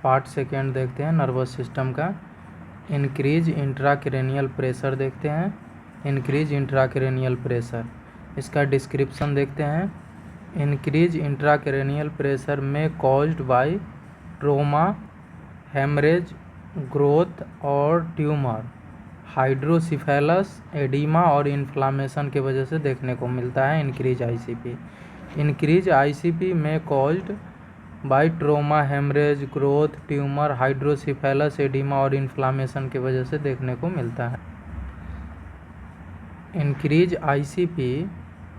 Part second देखते हैं nervous system का। इंक्रीज इंट्राक्रेनियल प्रेशर देखते हैं। इंक्रीज इंट्राक्रेनियल प्रेशर, इसका डिस्क्रिप्शन देखते हैं। इंक्रीज इंट्राक्रेनियल प्रेशर में caused by trauma, haemorrhage, growth और ट्यूमर, हाइड्रोसिफेलस, एडिमा और इन्फ्लामेशन की वजह से देखने को मिलता है इंक्रीज आईसीपी। इंक्रीज आईसीपी में caused by trauma, haemorrhage, growth, tumour, hydrocephalus, oedema और इन्फ्लामेशन की वजह से देखने को मिलता है। इंक्रीज आईसीपी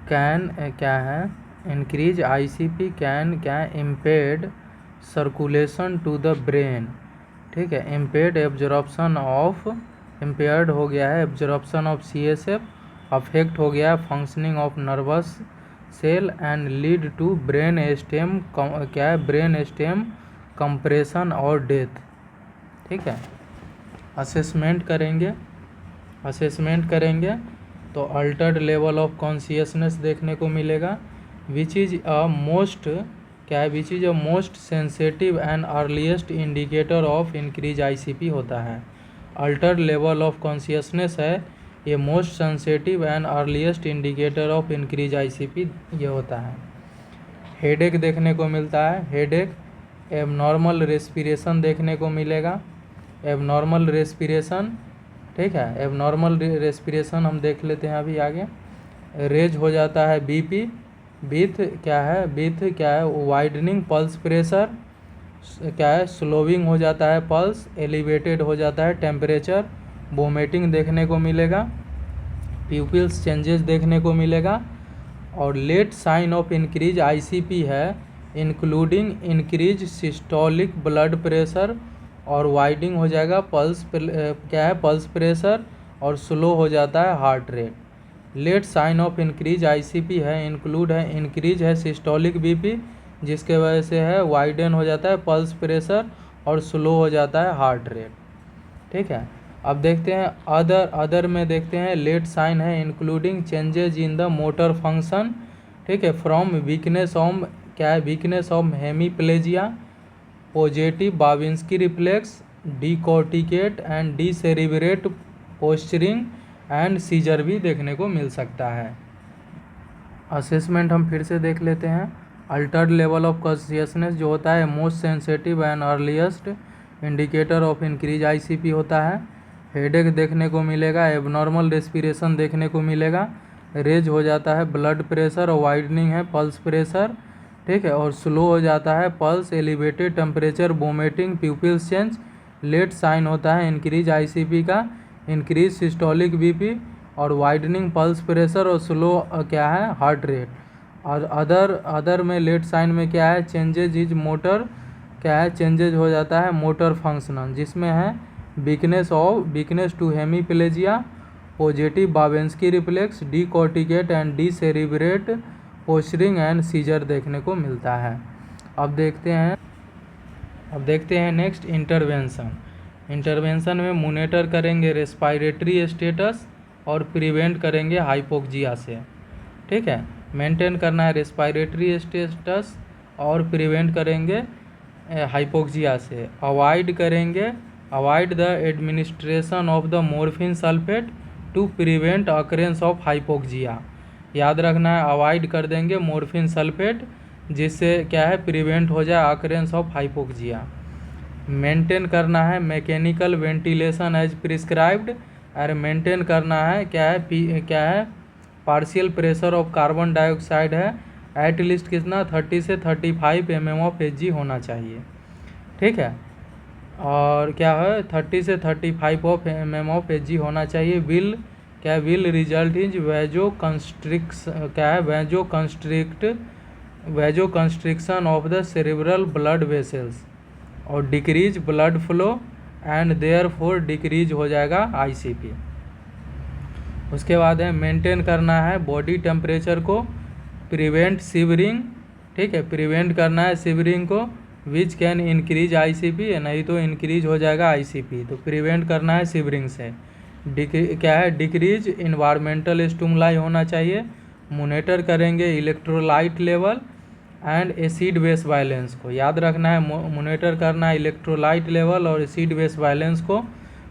कैन क्या है? इंक्रीज आईसीपी कैन क्या impede circulation to the brain. ठीक है, इम्पेड एब्जॉर्प्शन ऑफ, इम्पेयर्ड हो गया है एब्जॉर्प्शन ऑफ सीएसएफ, अफेक्ट हो गया है functioning of nervous cell and lead to brain stem क्या है, ब्रेन स्टेम कंप्रेशन और डेथ। ठीक है, असेसमेंट करेंगे तो अल्टर्ड लेवल ऑफ कॉन्शियसनेस देखने को मिलेगा, which is a most sensitive and earliest indicator of increase ICP होता है। अल्टर्ड लेवल ऑफ कॉन्शियसनेस है, ये most sensitive and earliest indicator of increase ICP ये होता है। हेडेक देखने को मिलता है, हेडेक, एबनॉर्मल रेस्पिरेशन देखने को मिलेगा, एबनॉर्मल रेस्पिरेशन। ठीक है, एबनॉर्मल रेस्पिरेशन हम देख लेते हैं अभी आगे। रेज हो जाता है बीपी, बीथ क्या है, वाइडनिंग पल्स प्रेशर क्या है, स्लोविंग हो जाता है पल्स, एलिवेटेड हो जाता है टेम्परेचर, वोमिटिंग देखने को मिलेगा, प्यूपिल्स चेंजेस देखने को मिलेगा। और late sign of increase ICP है including increase systolic blood pressure और वाइडिंग हो जाएगा पल्स पल्स प्रेशर और स्लो हो जाता है heart rate. Late sign of increase ICP है इंक्लूड है इंक्रीज है सिस्टोलिक बीपी, जिसके वजह से है वाइडन हो जाता है पल्स प्रेशर और स्लो हो जाता है हार्ट रेट। ठीक है, अब देखते हैं अदर में देखते हैं लेट साइन है including changes in the motor function. ठीक है, from weakness of hemiplegia, positive Babinski reflex, decorticate and decerebrate posturing and seizure भी देखने को मिल सकता है। असेसमेंट हम फिर से देख लेते हैं। अल्टर्ड लेवल ऑफ कॉन्शियसनेस जो होता है most sensitive and earliest indicator of increase ICP होता है। हेडेक देखने को मिलेगा, एबनॉर्मल रेस्पिरेशन देखने को मिलेगा, रेज हो जाता है ब्लड प्रेशर और वाइडनिंग है पल्स प्रेशर। ठीक है, और स्लो हो जाता है pulse, elevated temperature, vomiting, pupils change. Late sign होता है इंक्रीज आईसीपी का इंक्रीज सिस्टोलिक बीपी और वाइडनिंग पल्स प्रेशर और स्लो क्या है हार्ट रेट। और अदर में लेट साइन में क्या है, चेंजेज इज मोटर क्या है, चेंजेज हो जाता है मोटर फंक्शनल, जिसमें है weakness to hemiplegia, positive Babinski reflex, decorticate and decerebrate posturing and seizure देखने को मिलता है। अब देखते हैं नेक्स्ट इंटरवेंशन में मॉनिटर करेंगे रेस्पिरेटरी स्टेटस और प्रिवेंट करेंगे हाइपोक्सिया से। ठीक है, मेंटेन करना है रेस्पिरेटरी स्टेटस और प्रिवेंट करेंगे हाइपोक्सिया से। Avoid the administration of the morphine sulphate to prevent occurrence of hypoxia. याद रखना है, अवॉइड कर देंगे मॉर्फिन सल्फेट, जिससे क्या है प्रिवेंट हो जाए अकरेंस ऑफ हाइपोक्सिया। मेंटेन करना है मैकेनिकल वेंटिलेशन एज प्रिस्क्राइब्ड, और मेंटेन करना है क्या है partial pressure of carbon dioxide है एटलीस्ट कितना 30 से 35 mm ऑफ Hg होना चाहिए। ठीक है, और क्या है 30 से 35 mm ऑफ Hg होना चाहिए। Will result is vasoconstriction of the cerebral blood vessels और decrease blood flow and therefore decrease हो जाएगा आईसीपी। उसके बाद है मेंटेन करना है बॉडी टेम्परेचर को, प्रिवेंट शिवरिंग। ठीक है, प्रिवेंट करना है शिवरिंग को, विच कैन इंक्रीज आईसीपी, नहीं तो इंक्रीज हो जाएगा आईसीपी, तो प्रिवेंट करना है शिवरिंग से। डिक्रीज इन्वायरमेंटल स्टिमुलाई होना चाहिए। मॉनिटर करेंगे electrolyte level and acid base balance को याद रखना है, मॉनिटर करना है इलेक्ट्रोलाइट लेवल और एसिड बेस बैलेंस को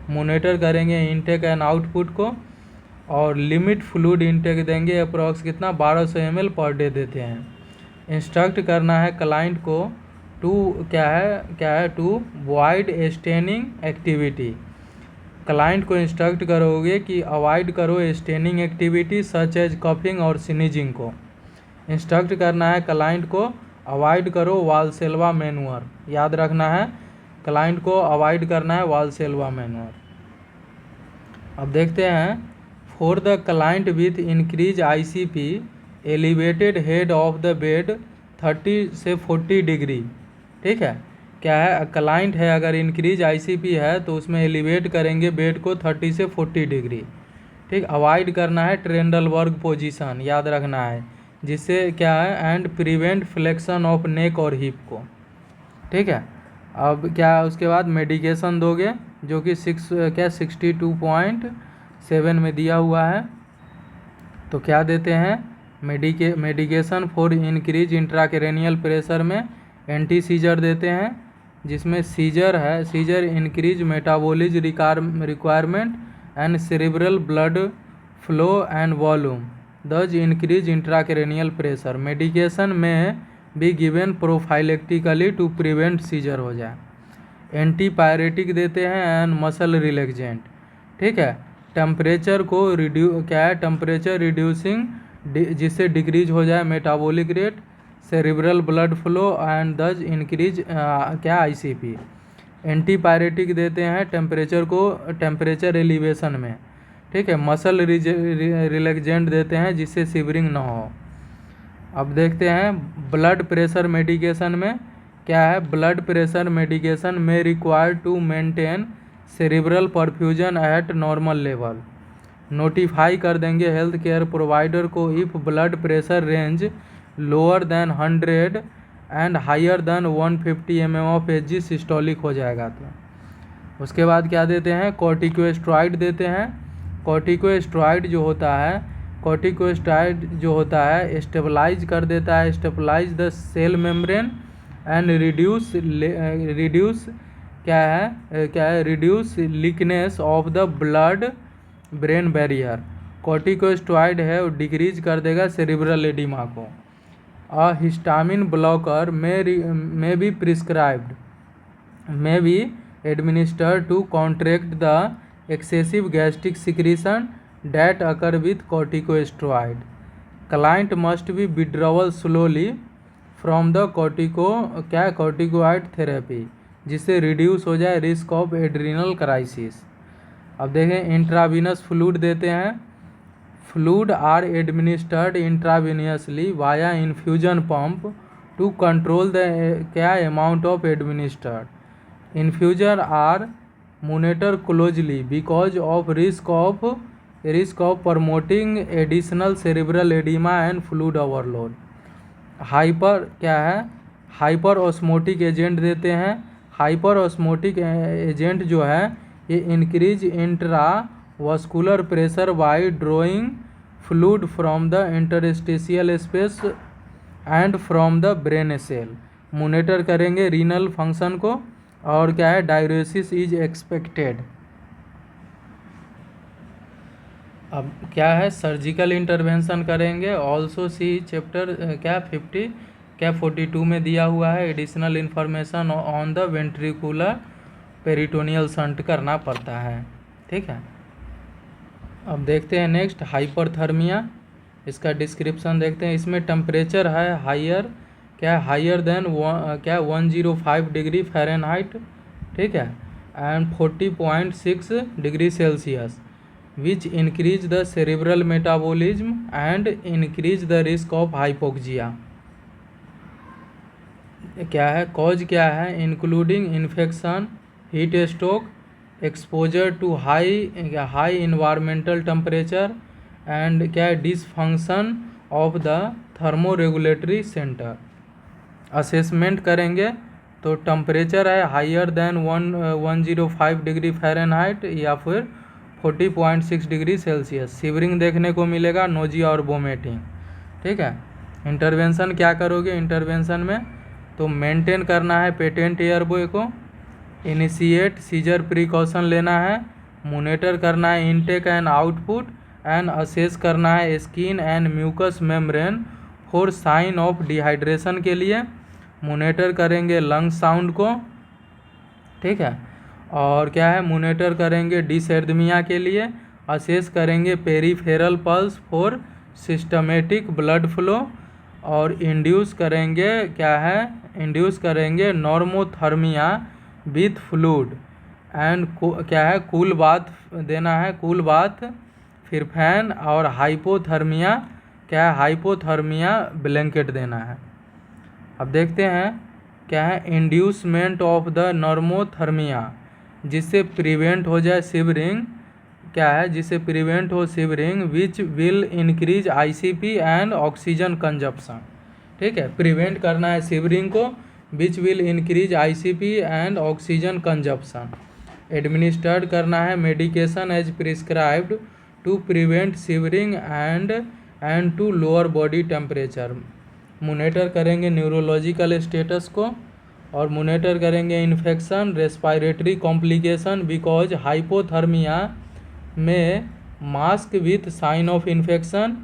मॉनिटर करेंगे, इनटेक एंड आउटपुट को, और लिमिट फ्लूइड इनटेक देंगे अप्रॉक्स कितना 1200 ml पर डे देते हैं। इंस्ट्रक्ट करना है क्लाइंट को टू क्या है to avoid straining activity. Client को इंस्ट्रक्ट करोगे कि अवॉइड करो straining activity such as coughing और स्नीजिंग को। इंस्ट्रक्ट करना है क्लाइंट को अवॉइड करो वाल्सेल्वा मैन्योर, याद रखना है क्लाइंट को अवॉइड करना है वाल्सेल्वा मैन्योर। अब देखते हैं, for the client with increase ICP elevated head of the bed 30 से 40 डिग्री। ठीक है, क्या है क्लाइंट है अगर इंक्रीज ICP है तो उसमें एलिवेट करेंगे बेड को 30 से 40 डिग्री। ठीक, अवॉइड करना है ट्रेंडलबर्ग पोजीशन, याद रखना है, जिससे क्या है and prevent flexion of neck और हिप को। ठीक है, अब क्या उसके बाद मेडिकेशन दोगे जो कि 62.7 में दिया हुआ है। तो क्या देते हैं medication for increase intracranial pressure में एंटी सीजर देते हैं, जिसमें सीजर है, seizure increase metabolic requirement and cerebral blood flow and volume thus increase intracranial pressure. Medication में भी given prophylactically to prevent seizure हो जाए। एंटीपायरेटिक देते हैं एंड मसल रिलैक्सेंट। ठीक है, टेम्परेचर को टेम्परेचर रिड्यूसिंग जिससे डिक्रीज हो जाए metabolic rate, cerebral blood flow and दज इंक्रीज ICP। एंटीपायरेटिक देते हैं टेम्परेचर एलिवेशन में। ठीक है, मसल रिलैक्सेंट देते हैं जिससे शिवरिंग ना हो। अब देखते हैं ब्लड प्रेशर मेडिकेशन में क्या है, ब्लड प्रेशर मेडिकेशन में require to maintain cerebral perfusion at normal level. Notify कर देंगे हेल्थ केयर प्रोवाइडर को if blood pressure range lower than 100 and higher than 150 mm of Hg systolic हो जाएगा तो। उसके बाद क्या देते हैं, कॉर्टिकोस्टेरॉइड देते हैं। कॉर्टिकोस्टेरॉइड जो होता है स्टेबलाइज कर देता है, stabilise the cell membrane and reduce leakiness of the blood brain barrier. Corticosteroid है वो डिक्रीज कर देगा सेरेब्रल एडिमा को। A histamine blocker may be prescribed, may be administered to counteract the excessive gastric secretion that occur with corticosteroid. Client must be withdrawal slowly from the corticoid therapy, जिससे reduce हो जाए risk of adrenal crisis. अब देखें intravenous fluid देते हैं। Fluid are administered intravenously via infusion pump to control the amount of administered. Infuser are monitor closely because of risk of promoting additional cerebral oedema and fluid overload. Hyper osmotic agent देते हैं। Hyper osmotic agent जो है ये increase intravascular pressure by drawing fluid from the interstitial space and from the brain cell. Monitor करेंगे renal function को और क्या है डायरेसिस इज एक्सपेक्टेड। अब क्या है सर्जिकल इंटरवेंशन करेंगे। ऑल्सो सी चैप्टर 42 में दिया हुआ है। Additional information on the ventricular peritoneal shunt करना पड़ता है। ठीक है, अब देखते हैं नेक्स्ट हाइपरथर्मिया। इसका डिस्क्रिप्शन देखते हैं। इसमें टेम्परेचर है हायर देन 105 डिग्री फ़ारेनहाइट। ठीक है, and 40.6 degree Celsius which increase the cerebral metabolism and increase the risk of hypoxia. क्या है कॉज क्या है, including infection, heat stroke, exposure to high environmental temperature and क्या है dysfunction of the thermoregulatory centre. Assessment करेंगे तो temperature है higher than 105 degree Fahrenheit या फिर 40.6 डिग्री सेल्सियस। शिवरिंग देखने को मिलेगा, नोजिया और वोमिटिंग। ठीक है, इंटरवेंशन क्या करोगे इंटरवेंशन में, तो मेंटेन करना है पेटेंट एयरवे को, इनिशिएट सीजर प्रिकॉशन लेना है, मॉनिटर करना है intake and output and assess करना है skin and mucous membrane for sign of dehydration के लिए, मॉनिटर करेंगे लंग साउंड को, ठीक है, और क्या है मॉनिटर करेंगे डिसएर्दमिया के लिए, असेस करेंगे peripheral pulse for systematic blood flow, और इंड्यूस करेंगे क्या है इंड्यूस करेंगे नॉर्मोथर्मिया विथ फ्लूड एंड क्या है कूल बाथ देना है, कूल बाथ, फिर फैन, और हाइपोथर्मिया क्या है हाइपोथर्मिया ब्लैंकेट देना है। अब देखते हैं क्या है इंड्यूसमेंट ऑफ द नॉर्मोथर्मिया, जिससे प्रिवेंट हो जाए शिवरिंग, क्या है जिससे प्रिवेंट हो shivering which will increase ICP and oxygen consumption, ठीक है, प्रिवेंट करना है शिवरिंग को which will increase ICP and oxygen consumption, administered करना है medication as prescribed to prevent shivering and to lower body temperature, monitor करेंगे neurological status को, और मॉनिटर करेंगे infection respiratory complication because hypothermia में mask with sign of infection,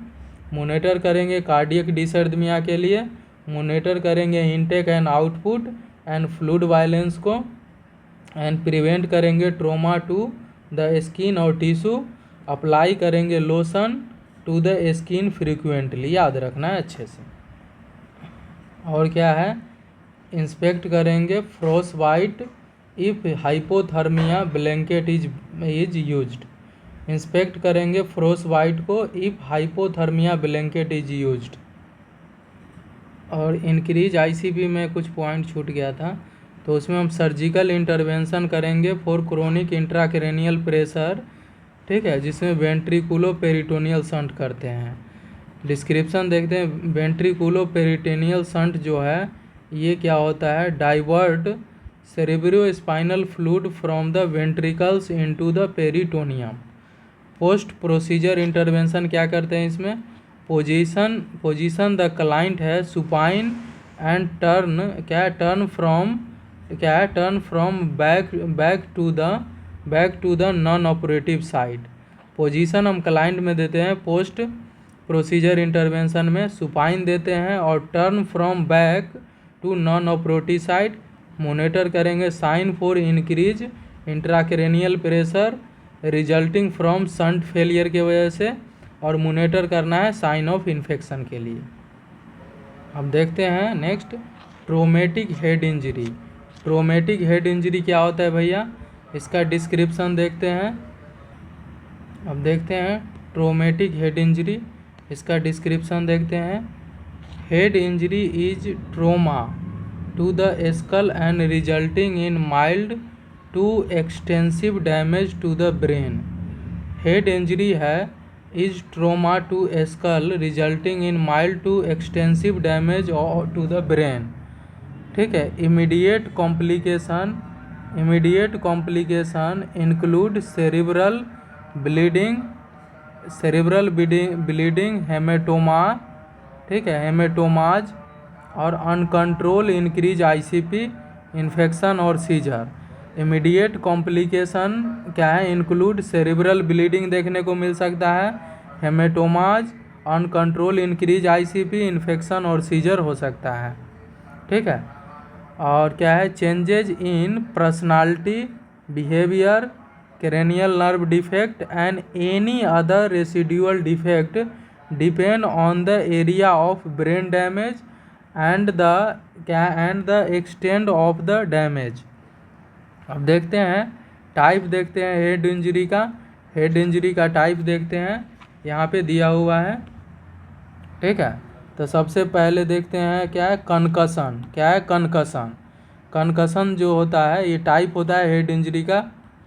monitor करेंगे cardiac dysrhythmia के लिए, मॉनिटर करेंगे intake and output and fluid balance को, एंड प्रिवेंट करेंगे ट्रोमा टू द स्किन और टिश्यू, अप्लाई करेंगे lotion to the skin frequently, याद रखना है अच्छे से, और क्या है इंस्पेक्ट करेंगे frostbite if hypothermia blanket is used, inspect करेंगे फ्रोस्ट बाइट को if hypothermia blanket is used. और इंक्रीज आईसीपी में कुछ पॉइंट छूट गया था, तो उसमें हम सर्जिकल इंटरवेंशन करेंगे फॉर क्रोनिक इंट्राक्रेनियल प्रेशर, ठीक है, जिसमें वेंट्रिकुलो पेरिटोनियल शंट करते हैं। डिस्क्रिप्शन देखते हैं, वेंट्रिकुलो पेरिटोनियल शंट जो है ये क्या होता है, divert cerebro spinal fluid from the ventricles into the peritoneum. Post procedure intervention क्या करते हैं इसमें, पोजीशन द क्लाइंट है supine and turn from back to the non operative side. Position हम क्लाइंट में देते हैं पोस्ट प्रोसीजर इंटरवेंशन में, सुपाइन देते हैं और turn from back to non operative side, monitor करेंगे sign for increase intracranial pressure resulting from shunt failure के वजह से, और मॉनिटर करना है साइन ऑफ इन्फेक्शन के लिए। अब देखते हैं next traumatic head injury. Traumatic head injury क्या होता है भैया, इसका डिस्क्रिप्शन देखते हैं। अब देखते हैं ट्रोमेटिक हेड इंजरी, इसका डिस्क्रिप्शन देखते हैं। Head injury is trauma to the skull and resulting in mild to extensive damage to the brain. Head injury है is trauma to skull resulting in mild to extensive damage to the brain, ठीक है। Immediate complication include cerebral bleeding haematoma, ठीक है, haematomas, और uncontrol increase ICP, infection और seizure. Immediate complication क्या है, include cerebral bleeding देखने को मिल सकता है, हेमेटोमाज, अनकंट्रोल इंक्रीज आईसीपी, इन्फेक्शन और सीजर हो सकता है, ठीक है। और क्या है changes in personality, behaviour, cranial nerve defect and any other residual defect depend on the area of brain damage and the extent of the damage। अब देखते हैं टाइप, देखते हैं हेड इंजरी का। हेड इंजरी का टाइप देखते हैं, यहाँ पे दिया हुआ है, ठीक है। तो सबसे पहले देखते हैं क्या है कंकशन। क्या है कंकशन, कंकशन जो होता है ये टाइप होता है हेड इंजरी का।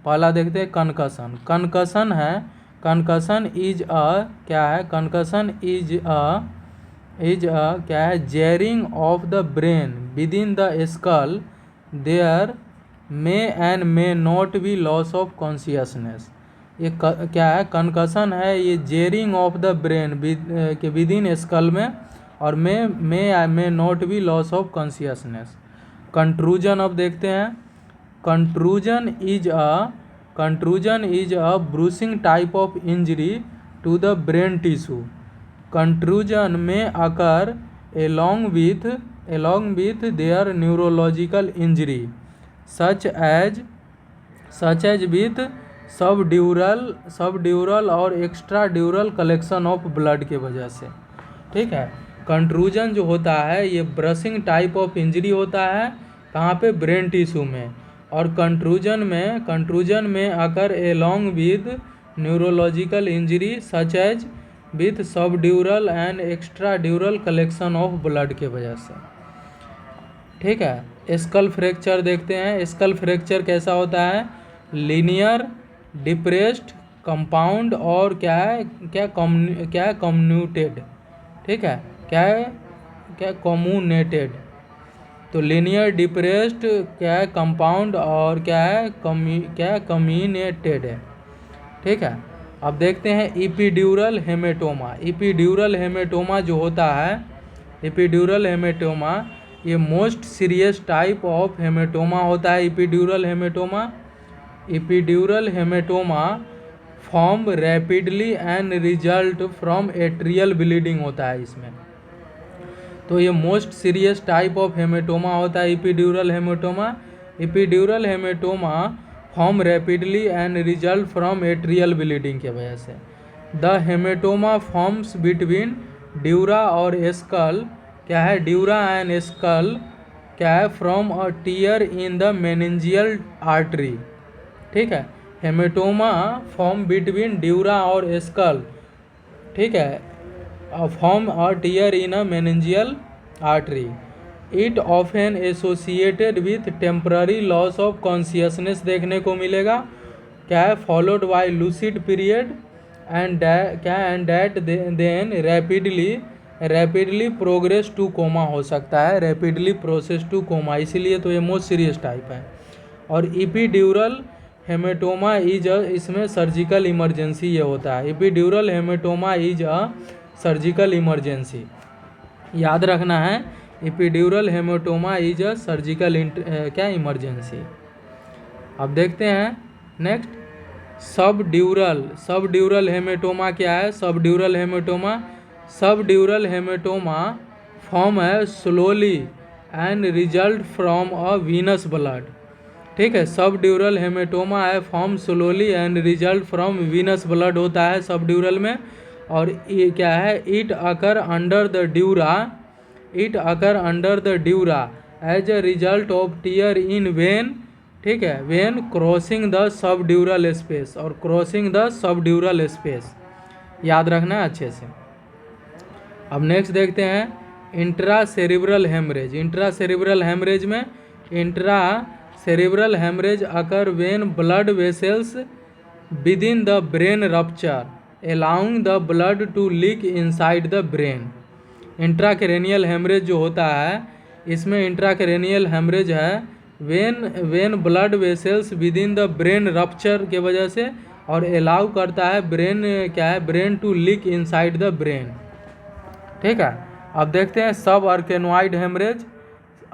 पहला देखते हैं कंकशन। कंकशन है, कंकशन इज अ क्या है, कंकशन इज अ क्या है jarring of the brain within the skull, there may and may not be loss of consciousness. ये क्या है कंकशन है, ये जेरिंग ऑफ द ब्रेन के विद इन स्कल में, और may not be loss of consciousness. Contusion अब देखते हैं। Contusion is a bruising type of injury to the brain tissue. कंट्रूजन में अकर along with their neurological injury such as with subdural और एक्स्ट्राड्यूरल collection of blood के वजह से। ठीक है, कंट्रूजन जो होता है ये ब्रशिंग टाइप ऑफ इंजरी होता है, कहाँ पे, ब्रेन टिश्यू में। और कंट्रूजन में occur along with neurological injury such as with subdural and extradural collection of blood के वजह से। ठीक है, स्कल फ्रैक्चर देखते हैं। स्कल फ्रैक्चर कैसा होता है, लीनियर डिप्रेस्ड कंपाउंड और क्या कम्यूटेड। ठीक है, क्या कम्यूनेटेड। तो लीनियर डिप्रेस्ड क्या है, कंपाउंड, और क्या कम्यूनेटेड है। ठीक है, अब देखते हैं इपिड्यूरल हेमेटोमा। इपिड्यूरल हेमेटोमा जो होता है, इपिड्यूरल हेमेटोमा ये most serious type of haematoma होता है। Epidural haematoma form rapidly and result from arterial bleeding होता है इसमें। तो ये most serious type of haematoma होता है epidural haematoma. Epidural haematoma form rapidly and result from arterial bleeding के वजह से। The haematoma forms between dura और स्कल, क्या है, ड्यूरा एंड स्कल, क्या है, from a tear in the meningeal artery. ठीक है, हेमेटोमा फॉर्म बिटवीन ड्यूरा और स्कल, ठीक है, form a tear in a meningeal artery. It often associated with temporary loss of consciousness देखने को मिलेगा, क्या है, followed by lucid period and that then rapidly progress to coma हो सकता है, रैपिडली प्रोसेस टू कोमा, इसीलिए तो ये मोस्ट सीरियस टाइप है। और इपिड्यूरल हेमेटोमा इज इसमें सर्जिकल इमरजेंसी ये होता है। Epidural haematoma is a surgical emergency, याद रखना है, epidural haematoma is a surgical emergency. अब देखते हैं नेक्स्ट, सबड्यूरल हेमेटोमा क्या है। सबड्यूरल हेमेटोमा फॉर्म है slowly and result from a venous blood. ठीक है, सबड्यूरल हेमेटोमा है form slowly and result from venous blood होता है सबड्यूरल में। और ये क्या है, it occur under the dura as a result of tear in vein. ठीक है, vein crossing the subdural space, और क्रॉसिंग द सबड्यूरल स्पेस याद रखना है अच्छे से। अब नेक्स्ट देखते हैं इंट्रा सेरिब्रल हेमरेज में intracerebral haemorrhage occur when blood vessels within the brain rupture allowing the blood to leak inside the brain. Intracranial haemorrhage जो होता है, इसमें इंट्राक्रेनियल हेमरेज है when blood vessels within the brain rupture के वजह से, और allow करता है brain to leak inside the brain. ठीक है, अब देखते हैं subarachnoid haemorrhage.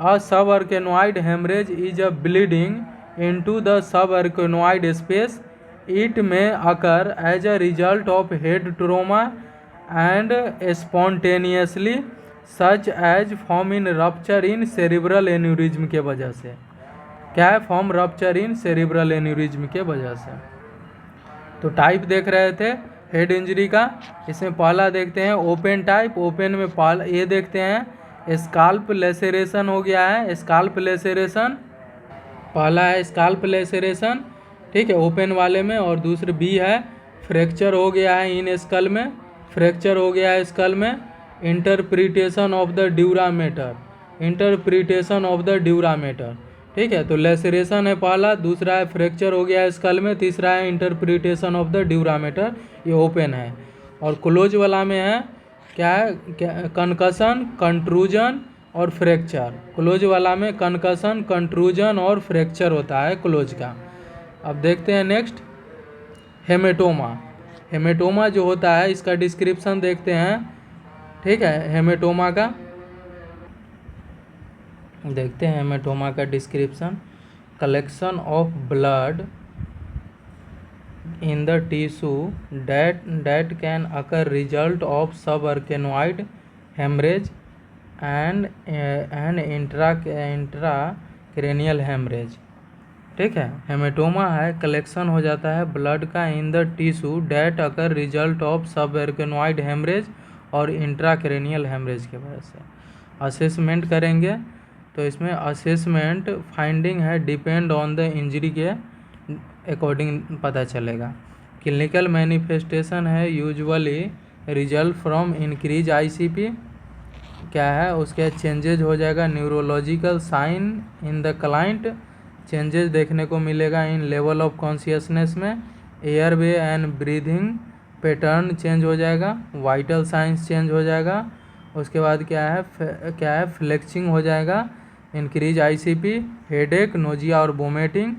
A subarachnoid hemorrhage is a bleeding into the subarachnoid space. It may occur as a result of head trauma and spontaneously, such as form in rupture in cerebral aneurysm के वजह से। क्या है, form rupture इन cerebral aneurysm के वजह से। तो type देख रहे थे हेड इंजरी का, इसमें पहला देखते हैं ओपन टाइप। ओपन में पहला ये देखते हैं स्काल्प लेसेरेशन हो गया है, स्काल्प लेसेरेशन पहला है, स्काल्प लेसेरेशन। ठीक है, ओपन वाले में। और दूसरे बी है फ्रैक्चर हो गया है इन स्कल में, फ्रैक्चर हो गया है स्कल में। Interpretation of the dura mater. ठीक है, तो लेसेरेशन है पहला, दूसरा है फ्रैक्चर हो गया है स्कल में, तीसरा है इंटरप्रिटेशन ऑफ द ड्यूरामेटर, ये ओपन है। और क्लोज वाला में है क्या है, कंकशन, कंट्रूजन और फ्रैक्चर। क्लोज वाला में कंकशन, कंट्रूजन और फ्रैक्चर होता है क्लोज का। अब देखते हैं नेक्स्ट हेमेटोमा जो होता है, इसका डिस्क्रिप्शन देखते हैं। ठीक है। हेमेटोमा का देखते हैं, हेमेटोमा का description. Collection of blood in the tissue that can occur result of subarachnoid hemorrhage and intracranial hemorrhage। ठीक है। हेमेटोमा है कलेक्शन हो जाता है ब्लड का in the tissue that occur result of subarachnoid haemorrhage और इंट्राक्रेनियल हेमरेज के वजह से। असेसमेंट करेंगे तो इसमें असेसमेंट फाइंडिंग है डिपेंड ऑन द इंजरी के अकॉर्डिंग पता चलेगा। क्लिनिकल मैनिफेस्टेशन है usually result from increase ICP, क्या है उसके चेंजेज हो जाएगा। Neurological sign in the client, changes देखने को मिलेगा इन लेवल ऑफ कॉन्शियसनेस में। Airway and breathing pattern change हो जाएगा। वाइटल साइंस चेंज हो जाएगा। उसके बाद क्या है फ्लेक्सिंग हो जाएगा। इंक्रीज आईसीपी, हेडेक, नोजिया और vomiting,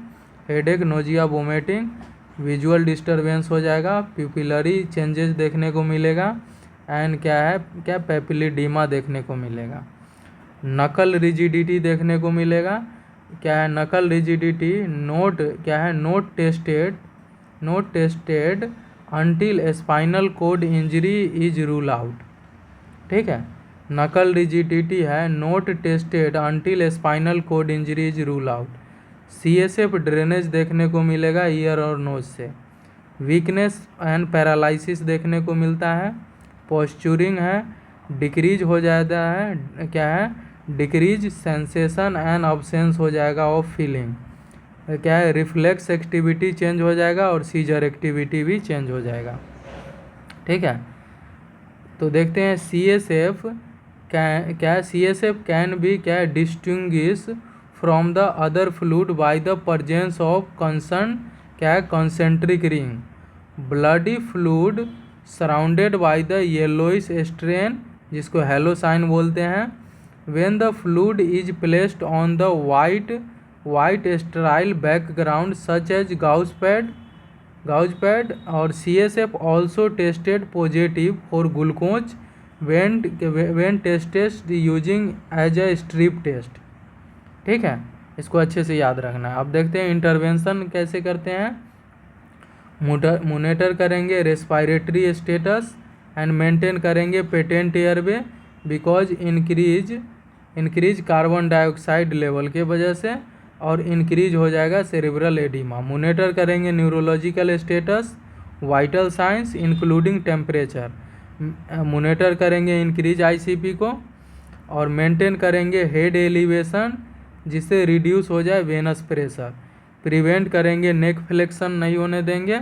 headache, nausea, vomiting. Visual disturbance हो जाएगा। प्यूपिलरी चेंजेस देखने को मिलेगा। एंड क्या पेपिलिडीमा देखने को मिलेगा। नकल रिजिडिटी देखने को मिलेगा। क्या है नकल rigidity note tested until spinal cord injury is rule out. ठीक है। नकल रिजिडिटी है note tested until spinal cord injury is rule out. CSF drainage देखने को मिलेगा ईयर और नोज से। वीकनेस एंड पैरालिसिस देखने को मिलता है। पोस्चरिंग है डिक्रीज हो जाता है। क्या है डिक्रीज सेंसेशन एंड अब्सेंस हो जाएगा ऑफ फीलिंग। क्या है रिफ्लेक्स एक्टिविटी चेंज हो जाएगा और सीजर एक्टिविटी भी चेंज हो जाएगा। ठीक है। तो देखते हैं CSF can be distinguish from the other fluid by the presence of concentric ring, bloody fluid surrounded by the yellowish stain जिसको हेलो साइन बोलते हैं। When the fluid is placed on the white sterile background such as gauze pad. और CSF also tested positive for glucose when tested using as a strip test. ठीक है, इसको अच्छे से याद रखना है। अब देखते हैं इंटरवेंशन कैसे करते हैं। मोनिटर करेंगे रेस्पिरेटरी स्टेटस एंड मेंटेन करेंगे patent airway because increase carbon dioxide level के वजह से, और इंक्रीज हो जाएगा सेरेब्रल एडिमा। मोनिटर करेंगे neurological status, vital science including temperature. Monitor करेंगे इंक्रीज आईसीपी को, और मेंटेन करेंगे हेड एलिवेशन जिससे रिड्यूस हो जाए वेनस प्रेशर। प्रिवेंट करेंगे नेक फ्लेक्शन नहीं होने देंगे,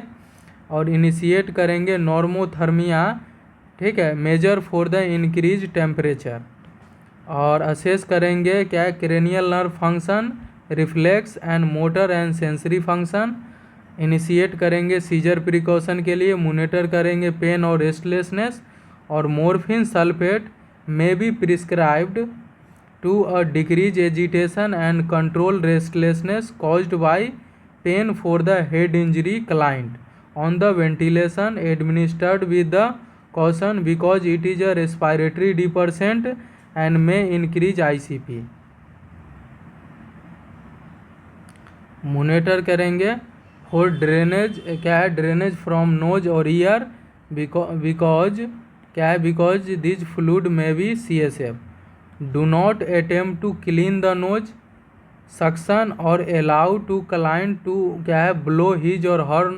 और इनिशिएट करेंगे नॉर्मोथर्मिया। ठीक है, measure for the increase temperature. और असेस करेंगे cranial nerve function, reflex and motor and sensory function. Initiate करेंगे सीजर प्रिकॉशन के लिए। मोनिटर करेंगे पेन और रेस्टलेसनेस, और morphine sulphate may be prescribed to decrease agitation and control restlessness caused by pain for the head injury client on the ventilation administered with the caution because it is a respiratory depressant and may increase ICP। Monitor करेंगे for drainage, drainage from nose और ear because this fluid may be CSF। Do not attempt to clean the nose suction और allow to client to blow his और her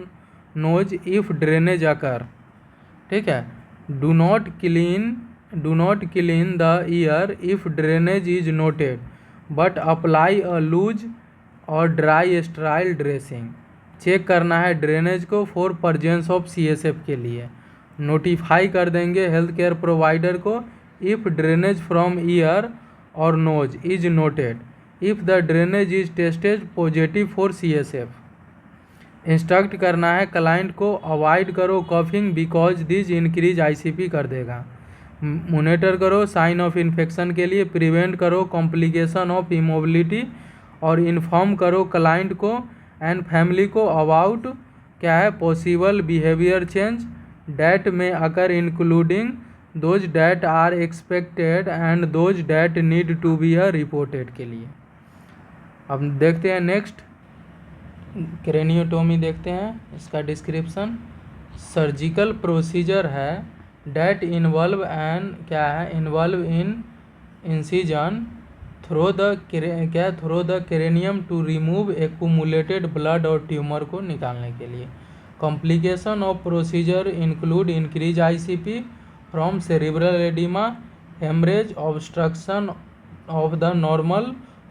nose if drainage occur. ठीक है। Do not clean the ear if drainage is noted but apply a loose और dry sterile dressing. Check करना है drainage को for presence of CSF के लिए। Notify कर देंगे हेल्थ केयर प्रोवाइडर को इफ़ ड्रेनेज फ्रॉम ईयर और nose is noted, if the drainage is tested positive for CSF। Instruct करना है क्लाइंट को अवॉइड करो coughing because this increase ICP कर देगा। मोनिटर करो साइन ऑफ इन्फेक्शन के लिए, प्रिवेंट करो कॉम्प्लिकेशन ऑफ इमोबिलिटी, और इन्फॉर्म करो क्लाइंट को एंड फैमिली को about possible behaviour change that may occur including those that are expected and those that need to be reported के लिए। अब देखते हैं नेक्स्ट क्रेनियोटोमी देखते हैं। इसका डिस्क्रिप्शन सर्जिकल प्रोसीजर है that involve involve in incision through the cranium to remove accumulated blood और ट्यूमर को निकालने के लिए। Complication of procedure include increase ICP from cerebral oedema, haemorrhage, obstruction of the normal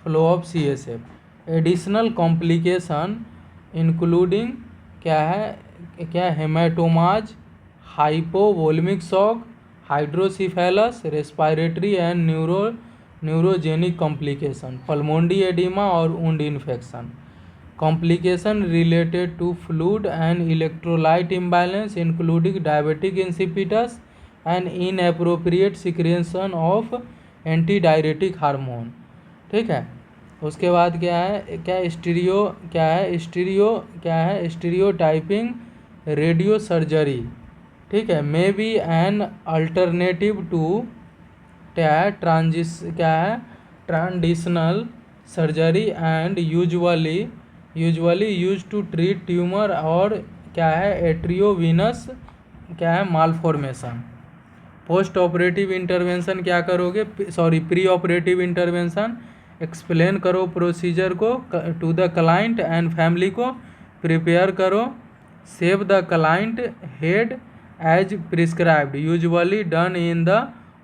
flow of CSF. Additional complication including haematomas, hypovolaemic shock, hydrocephalus, respiratory and neurogenic complication, pulmonary oedema और wound infection. Complication related to fluid and electrolyte imbalance including diabetic insipidus and inappropriate secretion of anti diuretic hormone. ठीक है, उसके बाद क्या है stereotyping radio surgery. ठीक है, may be an alternative to transitional surgery and usually use to treat tumour और arteriovenous malformation. Post operative intervention क्या करोगे, प्री ऑपरेटिव इंटरवेंशन एक्सप्लेन करो प्रोसीजर को to the client and family को, prepare करो, shave the client head as prescribed usually done in the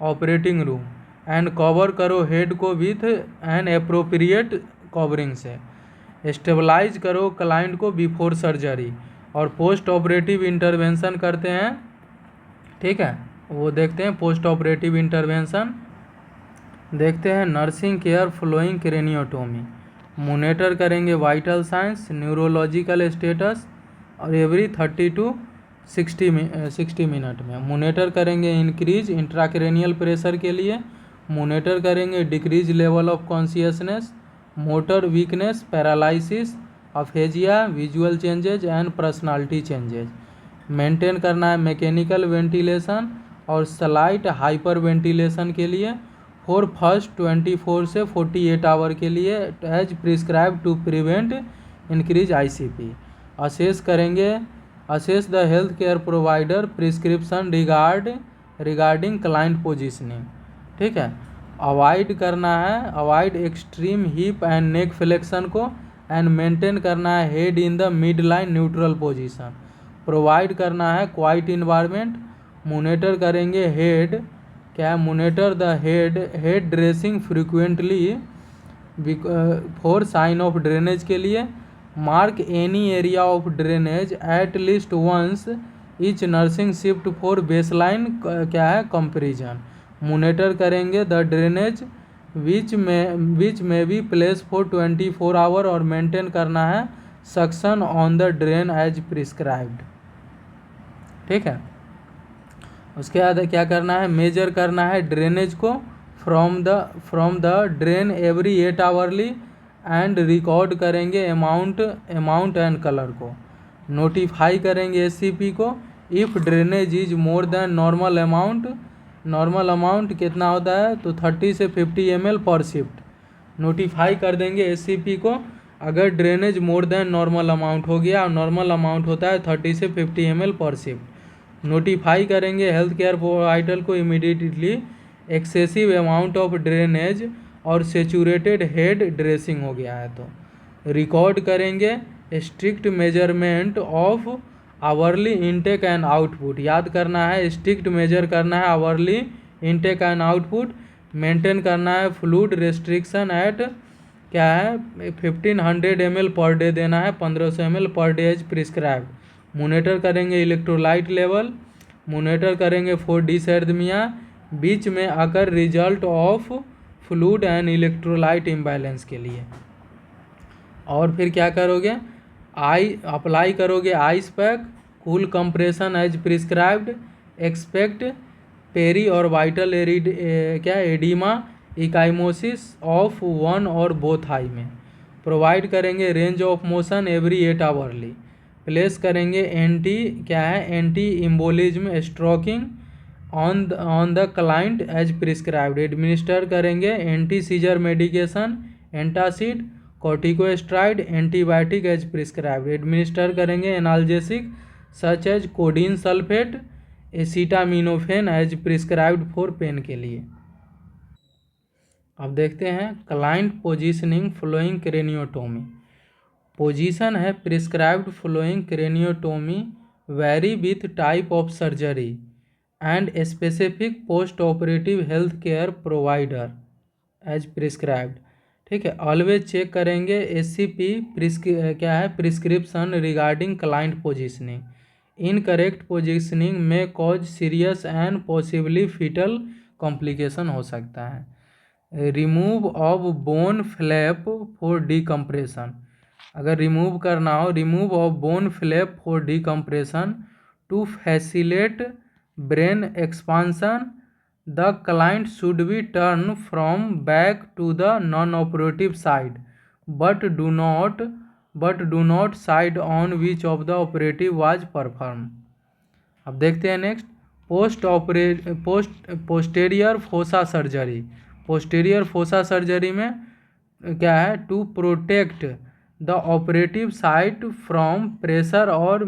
operating room and cover करो head को with an appropriate covering से। Stabilise करो client को before surgery और पोस्ट ऑपरेटिव इंटरवेंशन करते हैं। ठीक है, वो देखते हैं पोस्ट ऑपरेटिव इंटरवेंशन। देखते हैं nursing care following craniotomy. Monitor करेंगे वाइटल साइंस, न्यूरोलॉजिकल स्टेटस और एवरी 30 to 60 मिनट में। मोनिटर करेंगे इंक्रीज इंट्राक्रेनियल प्रेशर के लिए, मोनिटर करेंगे decrease level of consciousness, motor weakness, paralysis, aphasia, visual changes and personality changes. Maintain करना है mechanical ventilation और स्लाइट हाइपर वेंटिलेशन के लिए फॉर फर्स्ट 24 से 48 आवर के लिए as prescribe to prevent increase ICP. Assess the health care provider prescription regarding client positioning. ठीक है, avoid extreme hip and neck flexion को एंड मेंटेन करना है head in the midline neutral position. Provide करना है quiet environment. Monitor करेंगे monitor the head dressing frequently for sign of drainage के लिए। Mark any area of drainage at least once each nursing shift for baseline comparison. Monitor करेंगे the drainage which may be place for 24 hour और maintain करना है suction on the drain as prescribed. ठीक है, उसके बाद क्या करना है, मेजर करना है ड्रेनेज को from the drain every 8 hourly and record करेंगे अमाउंट एंड कलर को। नोटिफाई करेंगे एससीपी को if drainage is more than normal amount कितना होता है तो 30 से 50 ml पर शिफ्ट। नोटिफाई कर देंगे एससीपी को अगर drainage more than normal amount हो गया और नॉर्मल अमाउंट होता है 30 से 50 ml पर शिफ्ट। नोटिफाई करेंगे हेल्थ केयर प्रोवाइडर को immediately excessive amount of drainage और सेचूरेटेड हेड ड्रेसिंग हो गया है तो। रिकॉर्ड करेंगे strict measurement of hourly intake and output. याद करना है स्ट्रिक्ट मेजर करना है hourly intake and output. Maintain करना है fluid restriction at 1500 ml per day देना है, 1500 ml per day as prescribed. Monitor करेंगे इलेक्ट्रोलाइट लेवल। मोनिटर करेंगे फॉर डिसएर्दमिया बीच में आकर result of fluid and electrolyte imbalance के लिए। और फिर क्या करोगे, अप्लाई करोगे ice pack, cool compression as prescribed. Expect periorbital oedema ecchymosis of one और बोथ आई में। प्रोवाइड करेंगे range of motion every 8 hourly. Place करेंगे anti embolism stocking on the client as prescribed. Administer करेंगे anti seizure medication, antacid, corticosteroid, antibiotic as prescribed. Administer करेंगे analgesic such as codeine sulphate, acetaminophen as prescribed for pain के लिए। अब देखते हैं client positioning following craniotomy. Position है prescribed following craniotomy vary with type of surgery and specific post operative health care provider as prescribed. ठीक है, always check करेंगे SCP क्या है prescription regarding client positioning. Incorrect positioning may cause serious and possibly fatal complication हो सकता है। Remove of bone flap for decompression. अगर remove करना हो, remove of bone flap for decompression to facilitate brain expansion. The client should be turn from back to the non operative side but do not side on which of the operative was perform. अब देखते हैं next posterior fossa surgery. Posterior fossa surgery में क्या है, to protect the operative site from pressure और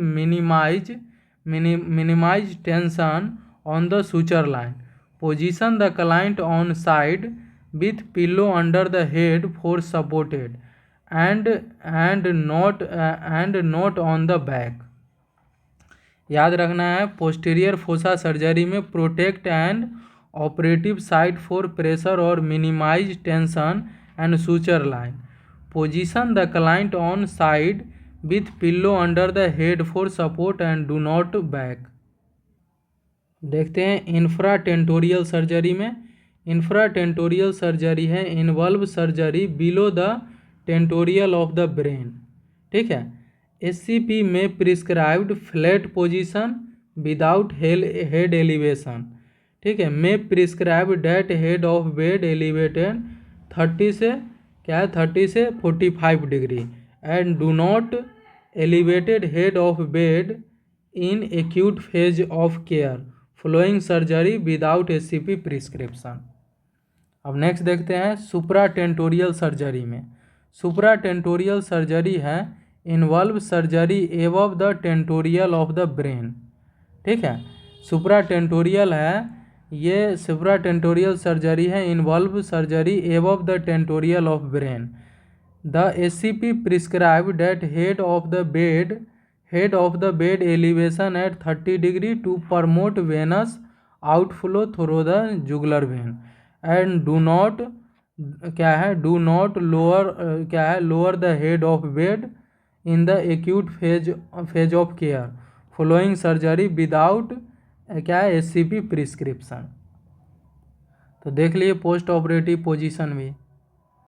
minimize tension on the suture line. Position the client on side with pillow under the head for supported and not on the back. याद रखना है posterior fossa surgery में protect and operative site for pressure और minimise tension and suture line. Position the client on side with pillow under the head for support and do not back. देखते हैं infratentorial surgery में। Infratentorial surgery है involve surgery below the tentorial of the brain. ठीक है, SCP में prescribed flat position without head elevation. ठीक है, में prescribe date head of bed elevated 30 से 45 degree and do not elevated head of bed in acute phase of care following surgery without SCP prescription. अब next देखते हैं सुप्राटेंटोरियल surgery में। सुप्राटेंटोरियल surgery है involve surgery above the tentorial of the brain. ठीक है, सुप्राटेंटोरियल है, ये सुप्राटेंटोरियल सर्जरी है involve surgery above the tentorial of brain. The SCP prescribed that head of the bed elevation at 30 degree to promote venous outflow through the jugular vein and do not lower the head of bed in the acute phase of care following surgery without SCP prescription। तो देख लिए post operative position भी।